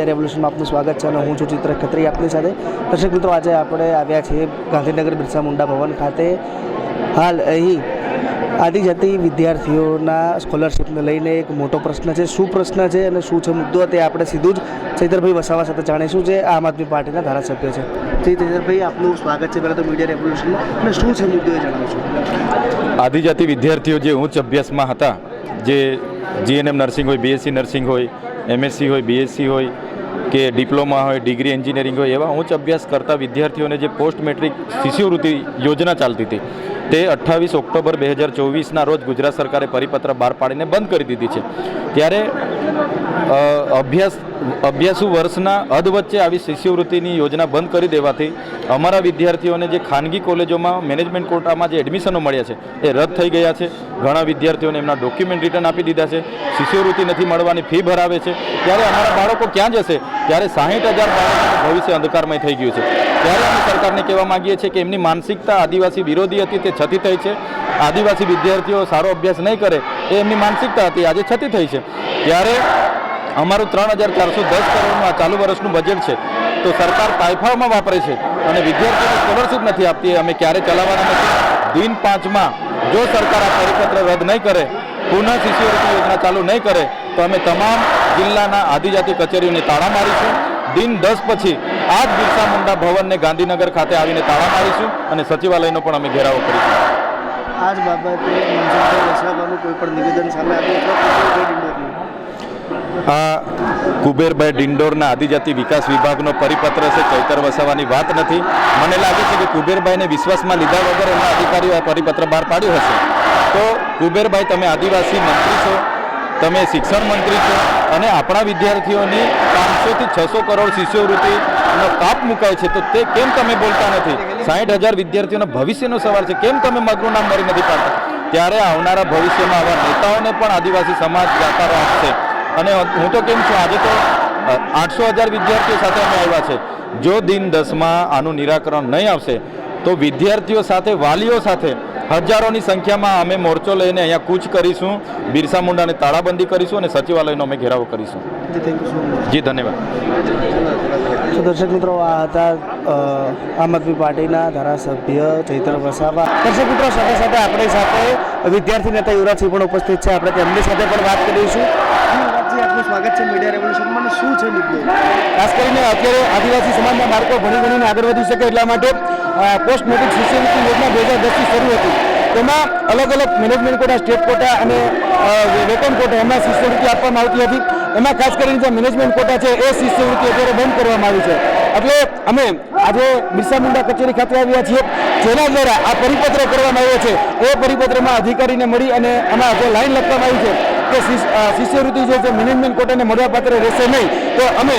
Media રેવોલ્યુશનમાં આપનું સ્વાગત છે અને હું છું ચિત્ર ખત્રી આપની સાથે. દર્શક મિત્રો, આજે આપણે આવ્યા છીએ ગાંધીનગર બિરસા મુંડા ભવન ખાતે. હાલ અહીં આદિજાતિ વિદ્યાર્થીઓના સ્કોલરશિપને લઈને એક મોટો પ્રશ્ન છે. શું પ્રશ્ન છે અને શું છે મુદ્દો, તે આપણે સીધું જ ચૈતરભાઈ વસાવા સાથે જાણીશું, જે આમ આદમી પાર્ટીના ધારાસભ્ય છે. ચૈતરભાઈ, આપનું સ્વાગત છે પહેલાં તો મીડિયા રેવોલ્યુશનમાં. અને શું છે મુદ્દો એ જણાવશું. આદિજાતિ વિદ્યાર્થીઓ જે ઉચ્ચ અભ્યાસમાં હતા, જે જીએનએમ નર્સિંગ હોય, બીએસસી નર્સિંગ હોય, એમએસસી હોય, બીએસસી હોય કે ડિપ્લોમા હોય, ડિગ્રી એન્જિનિયરિંગ હોય, એવા ઉચ્ચ અભ્યાસ કરતા વિદ્યાર્થીઓને જે પોસ્ટ મેટ્રિક શિષ્યવૃત્તિ યોજના ચાલતી હતી, તે 28 ઓક્ટોબર 2024ના રોજ ગુજરાત સરકારે પરિપત્ર બહાર પાડીને બંધ કરી દીધી છે. ત્યારે અભ્યાસુ વર્ષના અધ વચ્ચે આવી શિષ્યવૃત્તિની યોજના બંધ કરી દેવાથી અમારા વિદ્યાર્થીઓને જે ખાનગી કોલેજોમાં મેનેજમેન્ટ કોટામાં જે એડમિશનો મળ્યા છે એ રદ થઈ ગયા છે. ઘણા વિદ્યાર્થીઓને એમના ડોક્યુમેન્ટ રિટર્ન આપી દીધા છે, શિષ્યવૃત્તિ નથી મળવાની ફી ભરાવે છે. ત્યારે અમારા બાળકો ક્યાં જશે? ત્યારે 60,000 બાળકોનું ભવિષ્ય અંધકારમય થઈ ગયું છે. ત્યારે અમે સરકારને કહેવા માગીએ છીએ કે એમની માનસિકતા આદિવાસી વિરોધી હતી, તે છતી થઈ છે. આદિવાસી વિદ્યાર્થીઓ સારો અભ્યાસ નહીં કરે એ એમની માનસિકતા હતી, આજે છતી થઈ છે. ત્યારે અમારું 3,410 કરોડનું આ ચાલુ વર્ષનું બજેટ છે, તો સરકાર તાઇફાઓમાં વાપરે છે અને વિદ્યાર્થીઓને સ્કોલરશિપ નથી આપતી. અમે ક્યારે ચલાવવાના નથી. દિન 5માં જો સરકાર આ પરિપત્ર રદ નહીં કરે, પુનઃ શિષ્યવૃત્તિ યોજના ચાલુ નહીં કરે, તો અમે તમામ જિલ્લાના આદિજાતિ કચેરીઓને તાળા મારીશું. દિન 10 પછી આ જ બિરસા મુંડા ભવનને ગાંધીનગર ખાતે આવીને તાળા મારીશું અને સચિવાલયનો પણ અમે ઘેરાવો કરીશું. આ જ બાબતે મનસુખભાઈ વસાવાનું કોઈ પણ નિવેદન સામે આવ્યું? આ કુબેરભાઈ ડિંડોરના આદિજાતિ વિકાસ વિભાગનો પરિપત્ર છે, ચૈતર વસાવાની વાત નથી. મને લાગે છે કે કુબેરભાઈને વિશ્વાસમાં લીધા વગર એમના અધિકારીઓ આ પરિપત્ર બહાર પાડ્યું હશે. તો કુબેરભાઈ, તમે આદિવાસી મંત્રી છો, તમે શિક્ષણ મંત્રી છો અને આપણા વિદ્યાર્થીઓની 500 થી 600 કરોડ શિષ્યવૃત્તિનો કાપ મુકાય છે, તો તે કેમ તમે બોલતા નથી? 60,000 વિદ્યાર્થીઓના ભવિષ્યનો સવાલ છે, કેમ તમે મગનું નામ મરી નથી પાડતા? ત્યારે આવનારા ભવિષ્યમાં આવા નેતાઓને પણ આદિવાસી સમાજ વ્યાપારો આપશે. અને હું તો કેમ છું, આજે તો 800,000 વિદ્યાર્થીઓ સાથે અમે આવ્યા છે. જો દિન 10માં આનું નિરાકરણ નહીં આવશે તો વિદ્યાર્થીઓ સાથે, વાલીઓ સાથે હજારોની સંખ્યામાં અમે મોરચો લઈને અહીંયા કૂચ કરીશું, બિરસા મુંડાને તાળાબંધી કરીશું અને સચિવાલયનો અમે ઘેરાવો કરીશું. જી ધન્યવાદ. તો દર્શક મિત્રો, આ હતા આમ આદમી પાર્ટીના ધારાસભ્ય ચૈતર વસાવા. દર્શક મિત્રો, સાથે સાથે આપણી સાથે વિદ્યાર્થી નેતા યુવરાજસિંહ પણ ઉપસ્થિત છે. આપણે તેમની સાથે પણ વાત કરીશું. આપનું સ્વાગત છે મીડિયા રેવોલ્યુશનમાં. શું છે મુદ્દો? ખાસ કરીને અત્યારે આદિવાસી સમાજના બાળકો ભણી ગણીને આગળ વધી શકે એટલા માટે પોસ્ટ મેટ્રિક શિષ્યવૃત્તિ યોજના 2010થી શરૂ હતી. તેમાં અલગ અલગ મેનેજમેન્ટ કોટા, સ્ટેટ કોટા અને વેતન કોટા, એમાં શિષ્યવૃત્તિ આપવામાં આવતી હતી. એમાં ખાસ કરીને જે મેનેજમેન્ટ કોટા છે એ શિષ્યવૃત્તિ અત્યારે બંધ કરવામાં આવી છે. એટલે અમે આજે બિરસા મુંડા કચેરી ખાતે આવ્યા છીએ, જેના દ્વારા આ પરિપત્ર કરવામાં આવ્યો છે. એ પરિપત્રમાં અધિકારીને મળી અને આમાં જે લાઈન લખવામાં આવી છે કે શિષ્યવૃત્તિ જે છે મેનેજમેન્ટ કોટાને મળવાપાત્ર રહેશે નહીં, તો અમે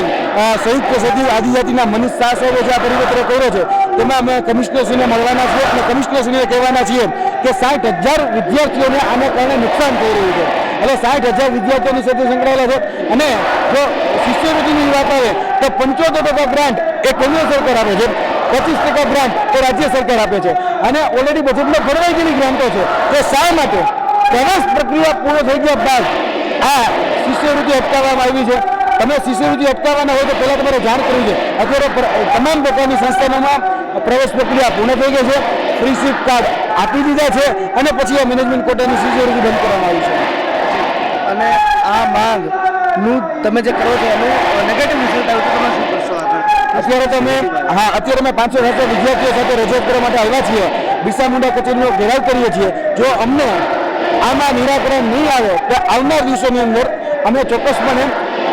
સંયુક્ત સચિવ આદિજાતિના મનીષ શાહ સાહેબે જે આ પરિપત્ર કર્યો છે તેમાં અમે કમિશનરશ્રીને મળવાના છીએ અને કમિશનરશ્રીને કહેવાના છીએ કે 60,000 વિદ્યાર્થીઓને આને કારણે નુકસાન થઈ રહ્યું છે. એટલે 60,000 વિદ્યાર્થીઓની સાથે સંકળાયેલા છે. અને જો શિષ્યવૃત્તિની વાત આવે તો 75% ગ્રાન્ટ એ કેન્દ્ર સરકાર આપે છે, 25% ગ્રાન્ટ એ રાજ્ય સરકાર આપે છે. અને ઓલરેડી બજેટમાં ફળવાઈ ગયેલી ગ્રાન્ટો છે. તો શા માટે પ્રવેશ પ્રક્રિયા પૂર્ણ થઈ ગયા બાદ આ શિષ્યવૃત્તિ અટકાવવામાં આવી છે? તમે શિષ્યવૃત્તિ અટકાવવાના હોય તો પહેલાં તમારે જાણ કરવી છે. અત્યારે તમામ પ્રકારની સંસ્થાનોમાં પ્રવેશ પ્રક્રિયા પૂર્ણ થઈ ગઈ છે, ફ્રી સીટ કાર્ડ આપી દીધા છે અને પછી આ મેનેજમેન્ટ કોટાની શિષ્યવૃત્તિ બંધ કરવામાં આવી છે. અને આ માંગનું તમે જે કરો છો એનું નેગેટિવ રિઝલ્ટ આવ્યું તો તમે શું કરશો આગળ? અત્યારે અમે 500 વિદ્યાર્થીઓ સાથે રજૂઆત કરવા માટે આવ્યા છીએ. બિરસા મુંડા કચેરીનો ઘેરાવ કરીએ છીએ. જો અમને આમાં નિરાકરણ નહીં આવે તો આવનાર દિવસોની અંદર અમે ચોક્કસપણે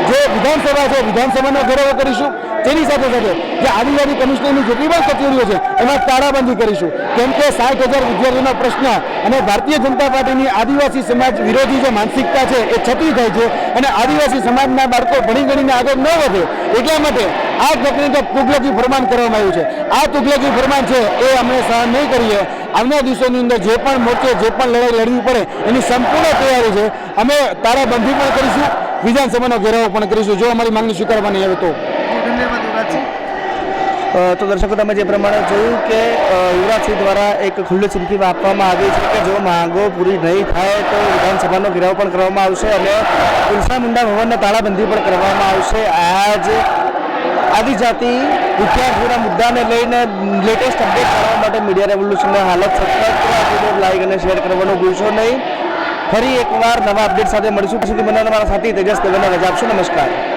જે વિધાનસભા છે વિધાનસભાનો ઘેરાવો કરીશું. તેની સાથે સાથે જે આદિજાતિ કમિશનરની જેટલી પણ કચેરીઓ છે એમાં તાળાબંધી કરીશું. કેમ કે 60,000 વિદ્યાર્થીઓનો પ્રશ્ન અને ભારતીય જનતા પાર્ટીની આદિવાસી સમાજ વિરોધી જે માનસિકતા છે એ છતી થાય છે અને આદિવાસી સમાજના બાળકો ભણી ગણીને આગળ ન વધે એટલા માટે આ પ્રક્રિયા તુગલકી ફરમાન કરવામાં આવ્યું છે. આ તુગલકી ફરમાન છે એ અમે સહન નહીં કરીએ. આવનાર દિવસોની અંદર જે પણ મોરચે, જે પણ લડાઈ લડવી પડે એની સંપૂર્ણ તૈયારી છે. અમે તાળાબંધી પણ કરીશું, વિધાનસભાનો ઘેરાવો પણ કરીશું જો અમારી માંગણી સ્વીકારવાની આવે તો. તો દર્શકો તમે જે પ્રમાણે જોયું કે યુવરાજસિંહ દ્વારા એક ખુલ્લી ચીમકી આપવામાં આવી છે કે જો માંગો પૂરી નહીં થાય તો વિધાનસભાનો ઘેરાવ પણ કરવામાં આવશે અને બિરસા મુંડા ભવનને તાળાબંધી પણ કરવામાં આવશે. આજ આદિજાતિ વિદ્યાર્થીઓના મુદ્દાને લઈને લેટેસ્ટ અપડેટ કરવા માટે મીડિયા રેવોલ્યુશનને હાલત સબસ્ક્રાઈબ કરો, વિડીયો લાઈક અને શેર કરવાનું ભૂલશો નહીં. ફરી એકવાર નવા અપડેટ સાથે મળીશું. સુધી મને મારા સાથી તેજસ દેવેને રજા આપશો. નમસ્કાર.